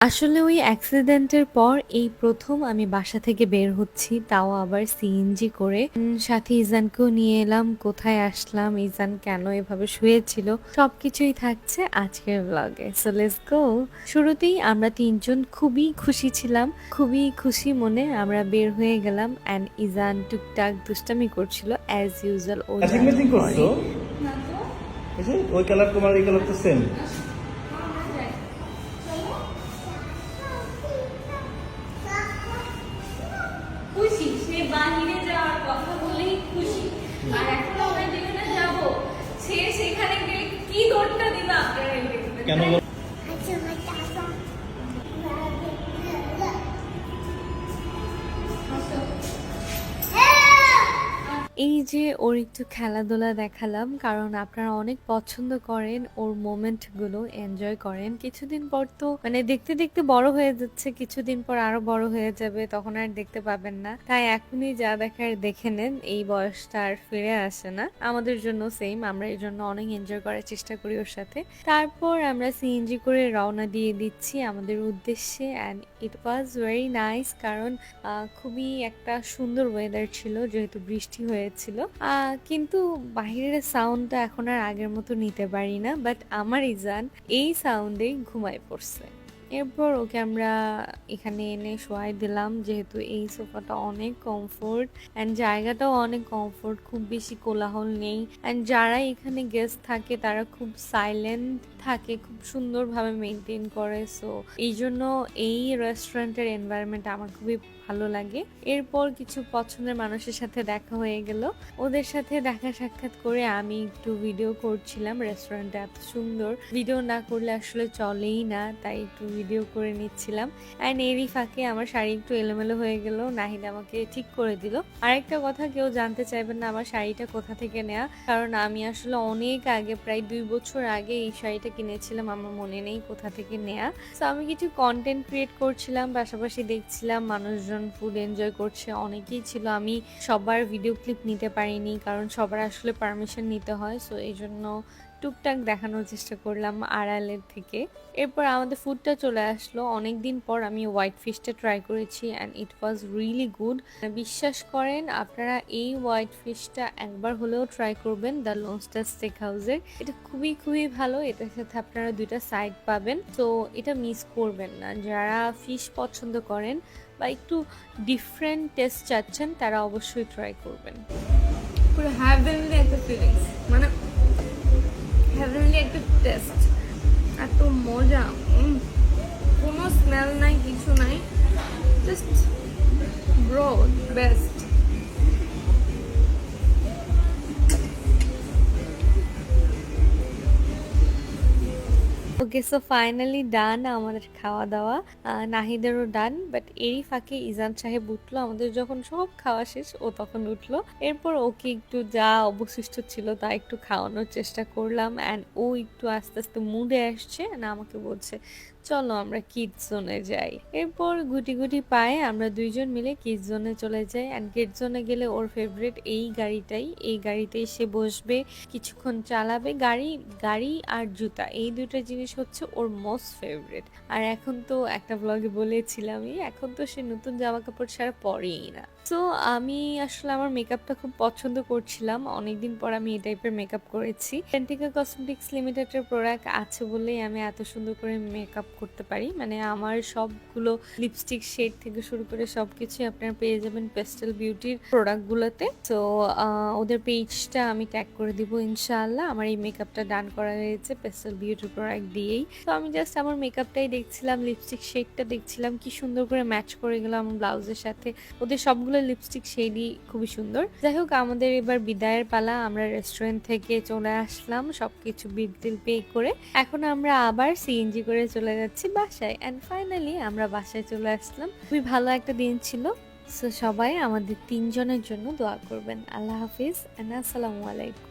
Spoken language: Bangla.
আসলে ওই অ্যাক্সিডেন্টের পর এই ১ম আমি বাসা থেকে বের হচ্ছি, তাও আবার সিএনজি করে। সাথে ইজানকেও নিয়ে এলাম। কোথায় আসলাম, ইজান কেন এভাবে শুয়েছিল, সবকিছুই থাকছে আজকের ব্লগে। So let's go. শুরুতেই আমরা ৩ জন খুবই খুশি ছিলাম। খুবই খুশি মনে আমরা বের হয়ে গেলাম অ্যান্ড ইজান টুকটাক দুষ্টামি করছিল অ্যাজ ইউজুয়াল ও যা ম্যাচিং ম্যাচিং করে। করছো? এই যে ওই কালার তোমার এই কালার তো সেম। খুশি, সে বাহিরে যাওয়ার কথা বলেই খুশি। আর এখন আমরা যেখানে যাব, সে সেখানে গিয়ে কি দৌড়টা দিবে আপনারা দেখবেন। কেন বলো? এই যে ওর একটু খেলাধুলা দেখালাম, কারণ আপনারা অনেক পছন্দ করেন ওর মোমেন্টগুলো, এনজয় করেন। কিছুদিন পর তো মানে দেখতে দেখতে বড় হয়ে যাচ্ছে, কিছুদিন পর আরো বড় হয়ে যাবে, তখন আর দেখতে পাবেন না। তাই এখনই যা দেখার দেখে নেন, এই বয়সটা আর ফিরে আসে না। আমাদের জন্য সেম, আমরা এই জন্য অনেক এনজয় করার চেষ্টা করি ওর সাথে। তারপর আমরা সিএনজি করে রওনা দিয়ে দিচ্ছি আমাদের উদ্দেশ্যে and it was very nice, কারণ খুবই একটা সুন্দর ওয়েদার ছিল যেহেতু বৃষ্টি হয়েছিল। কিন্তু বাহিরের সাউন্ডটা এখন আর আগের মতো নিতে পারি না, বাট আমার ইজান এই সাউন্ডেই ঘুমায় পড়ছে। এরপর ওকে আমরা এখানে এনে শোয়াই দিলাম, যেহেতু এই সোফাটা অনেক কমফোর্ট অ্যান্ড জায়গাটাও অনেক কমফোর্ট, খুব বেশি কোলাহল নেই অ্যান্ড যারা এখানে গেস্ট থাকে তারা খুব সাইলেন্ট থাকে, খুব সুন্দরভাবে মেনটেন করে। সো এই জন্য এই রেস্টুরেন্টের এনভায়রনমেন্ট আমার খুবই ভালো লাগে। এরপর কিছু পছন্দের মানুষের সাথে দেখা হয়ে গেল, ওদের সাথে দেখা সাক্ষাৎ করে আমি একটু ভিডিও করছিলাম। রেস্টুরেন্টটা এত সুন্দর, ভিডিও না করলে আসলে চলেই না, তাই একটু ভিডিও করে নিচ্ছিলাম। অ্যান্ড এরই ফাঁকে আমার শাড়ি একটু এলোমেলো হয়ে গেল, নাহিদ আমাকে ঠিক করে দিল। আরেকটা কথা, কেউ জানতে চাইবেন না আমার শাড়িটা কোথা থেকে নেওয়া, কারণ আমি আসলে অনেক আগে, প্রায় 2 বছর আগে এই শাড়িটা কিনেছিলাম, আমার মনে নেই কোথা থেকে নেওয়া। তো আমি কিছু কন্টেন্ট ক্রিয়েট করছিলাম, পাশাপাশি দেখছিলাম মানুষজন ফুড এনজয় করছে, অনেকেই ছিল। আমি সবার ভিডিও ক্লিপ নিতে পারিনি, কারণ সবার আসলে পারমিশন নিতে হয়। সো এই জন্য টুকটাক দেখানোর চেষ্টা করলাম আড়ালের থেকে। এরপর আমাদের ফুডটা চলে আসলো। অনেকদিন পর আমি হোয়াইট ফিশটা ট্রাই করেছি and it was really good. বিশ্বাস করেন আপনারা এই হোয়াইট ফিশটা একবার হলেও ট্রাই করবেন দ্য লোন স্টার স্টেক হাউসের। এটা খুবই খুবই ভালো, এটার সাথে আপনারা 2টা সাইড পাবেন, তো এটা মিস করবেন না। যারা ফিশ পছন্দ করেন বা একটু ডিফারেন্ট টেস্ট চাচ্ছেন তারা অবশ্যই ট্রাই করবেন। পুরো হ্যাভেনলি একটা ফিলিংস, মানে হ্যাভেনলি একটা টেস্ট, এত মজা। কোনো স্মেল নাই, কিছু নাই, জাস্ট ব্রো বেস্ট। ওকে, সো ফাইনালি ডান আমাদের খাওয়া দাওয়া, নাহিদেরও ডান। বাট এরই ফাঁকে ইজান সাহেব উঠলো, আমাদের যখন সব খাওয়া শেষ ও তখন উঠলো। এরপর ওকে একটু যা অবশিষ্ট ছিল তা একটু খাওয়ানোর চেষ্টা করলাম অ্যান্ড ও একটু আস্তে আস্তে মুডে আসছে না, আমাকে বলছে চলো আমরা কিডস জোনে যাই। এরপর গুটি গুটি পায়ে আমরা 2 জন মিলে কিডস জোনে চলে যাই অ্যান্ড কিডস জোনে গেলে ওর ফেভারিট এই গাড়িটাই, এই গাড়িতেই সে বসবে, কিছুক্ষণ চালাবে। গাড়ি গাড়ি আর জুতা, এই 2টা জিনিস হচ্ছে ওর মোস্ট ফেভারিট। আর এখন তো একটা ব্লগে বলেছিলামই, এখন তো সে নতুন জামা কাপড় ছাড়া পরেই না। তো আমি আসলে আমার মেকআপটা খুব পছন্দ করছিলাম, অনেকদিন পর আমি এই টাইপের মেকআপ করেছি। পেন্টিকা কসমেটিক্স লিমিটেডের প্রোডাক্ট আছে বলেই আমি এত সুন্দর করে মেকআপ করতে পারি। মানে আমার সবগুলো লিপস্টিক শেড থেকে শুরু করে সবকিছুই আপনারা পেয়ে যাবেন পেস্টেল বিউটির প্রোডাক্টগুলোতে। তো ওদের পেজটা আমি ট্যাগ করে দিব ইনশাআল্লাহ। আমার এই মেকআপটা ডান করা হয়েছে পেস্টেল বিউটির প্রোডাক্ট দিয়েই। তো আমি জাস্ট আমার মেকআপটাই দেখছিলাম, লিপস্টিক শেডটা দেখছিলাম, কি সুন্দর করে ম্যাচ করে গেল আমার ব্লাউজের সাথে। ওদের সবগুলো লিপস্টিক শেডই খুবই সুন্দর। যাই হোক, আমাদের এবার বিদায়ের পালা। আমরা রেস্টুরেন্ট থেকে চলে আসলাম সবকিছু বিল টিল পে করে। এখন আমরা আবার সিএনজি করে চলে যাচ্ছি বাসায় অ্যান্ড ফাইনালি আমরা বাসায় চলে আসলাম। খুবই ভালো একটা দিন ছিল। সো সবাই আমাদের 3 জনের জন্য দোয়া করবেন। আল্লাহ হাফিজ অ্যান্ড আসসালামু আলাইকুম।